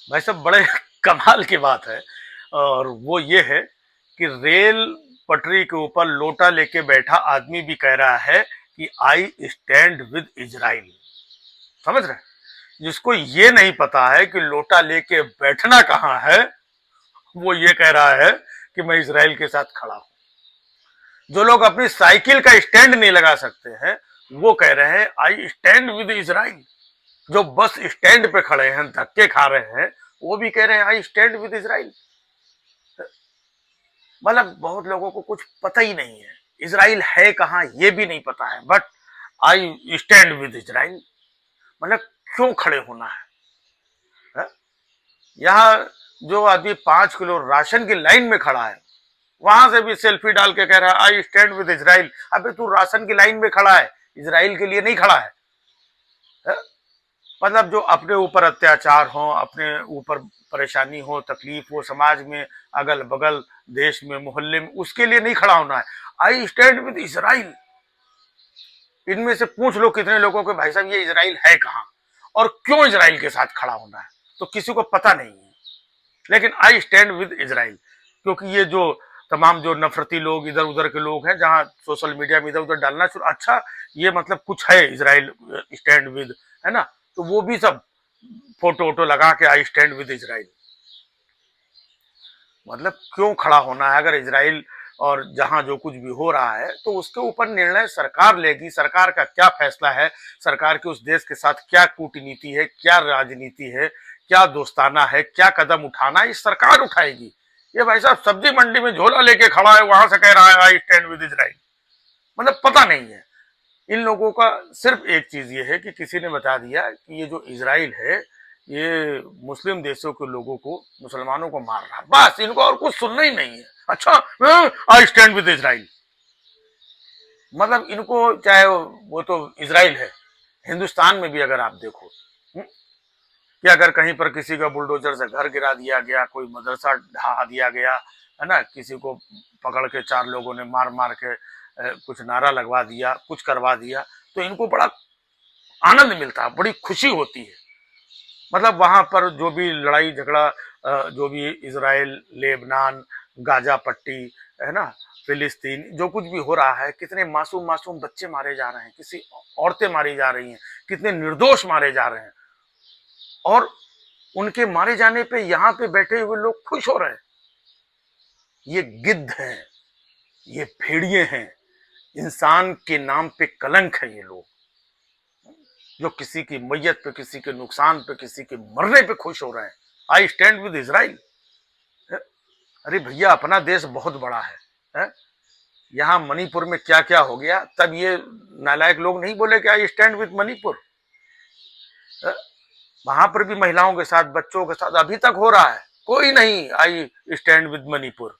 भाई साहब बड़े कमाल की बात है। और वो ये है कि रेल पटरी के ऊपर लोटा लेके बैठा आदमी भी कह रहा है कि आई स्टैंड विद इजराइल। समझ रहे हैं? जिसको ये नहीं पता है कि लोटा लेके बैठना कहाँ है, वो ये कह रहा है कि मैं इसराइल के साथ खड़ा हूं। जो लोग अपनी साइकिल का स्टैंड नहीं लगा सकते हैं, वो कह रहे हैं आई स्टैंड विद इजराइल। जो बस स्टैंड पे खड़े हैं, धक्के खा रहे हैं, वो भी कह रहे हैं आई स्टैंड विद इजराइल। मतलब बहुत लोगों को कुछ पता ही नहीं है, इजराइल है कहाँ ये भी नहीं पता है, but I stand with Israel. मतलब क्यों खड़े होना है? यहाँ जो आदमी 5 किलो राशन की लाइन में खड़ा है, वहां से भी सेल्फी डाल के कह रहा है आई स्टैंड विद इजराइल। अबे तू राशन की लाइन में खड़ा है, इजराइल के लिए नहीं खड़ा है। मतलब जो अपने ऊपर अत्याचार हो, अपने ऊपर परेशानी हो, तकलीफ हो समाज में, अगल बगल देश में, मोहल्ले में, उसके लिए नहीं खड़ा होना है। I stand with Israel. इनमें से पूछ लो कितने लोगों के भाई साहब ये इजराइल है कहाँ और क्यों इजराइल के साथ खड़ा होना है, तो किसी को पता नहीं है। लेकिन आई स्टैंड विद इजराइल, क्योंकि ये जो तमाम जो नफरती लोग इधर उधर के लोग हैं, जहां सोशल मीडिया में इधर उधर डालना शुरू, अच्छा ये मतलब कुछ है इजराइल स्टैंड विद, है ना, तो वो भी सब फोटो वोटो लगा के आई स्टैंड विद इजराइल। मतलब क्यों खड़ा होना है? अगर इजराइल और जहां जो कुछ भी हो रहा है तो उसके ऊपर निर्णय सरकार लेगी। सरकार का क्या फैसला है, सरकार के उस देश के साथ क्या कूटनीति है, क्या राजनीति है, क्या दोस्ताना है, क्या कदम उठाना है, ये सरकार उठाएगी। ये भाई साहब सब्जी मंडी में झोला लेके खड़ा है, वहां से कह रहा है आई स्टैंड विद इजराइल। मतलब पता नहीं है इन लोगों का। सिर्फ एक चीज ये है कि किसी ने बता दिया कि ये जो इजराइल है ये मुस्लिम देशों के लोगों को, मुसलमानों को मार रहा है, बस इनको और कुछ सुनना ही नहीं है। अच्छा, आई स्टैंड विद इजराइल। मतलब इनको चाहे वो तो इजराइल है, हिंदुस्तान में भी अगर आप देखो कि अगर कहीं पर किसी का बुलडोजर से घर गिरा दिया गया, कोई मदरसा ढहा दिया गया, है ना, किसी को पकड़ के 4 लोगों ने मार मार के कुछ नारा लगवा दिया, कुछ करवा दिया, तो इनको बड़ा आनंद मिलता है, बड़ी खुशी होती है। मतलब वहां पर जो भी लड़ाई झगड़ा, जो भी इजराइल, लेबनान, गाजा पट्टी, है ना, फिलिस्तीन, जो कुछ भी हो रहा है, कितने मासूम मासूम बच्चे मारे जा रहे हैं, किसी औरतें मारी जा रही हैं, कितने निर्दोष मारे जा रहे हैं, और उनके मारे जाने पे यहाँ पे बैठे हुए लोग खुश हो रहे हैं। ये गिद्ध हैं, ये भेड़िए हैं, इंसान के नाम पे कलंक है ये लोग, जो किसी की मैयत पे, किसी के नुकसान पे, किसी के मरने पे खुश हो रहे हैं। I stand with Israel. अरे भैया अपना देश बहुत बड़ा है? यहाँ मणिपुर में क्या क्या हो गया, तब ये नालायक लोग नहीं बोले कि आई स्टैंड विद मणिपुर। वहां पर भी महिलाओं के साथ, बच्चों के साथ अभी तक हो रहा है, कोई नहीं आई स्टैंड विद मणिपुर।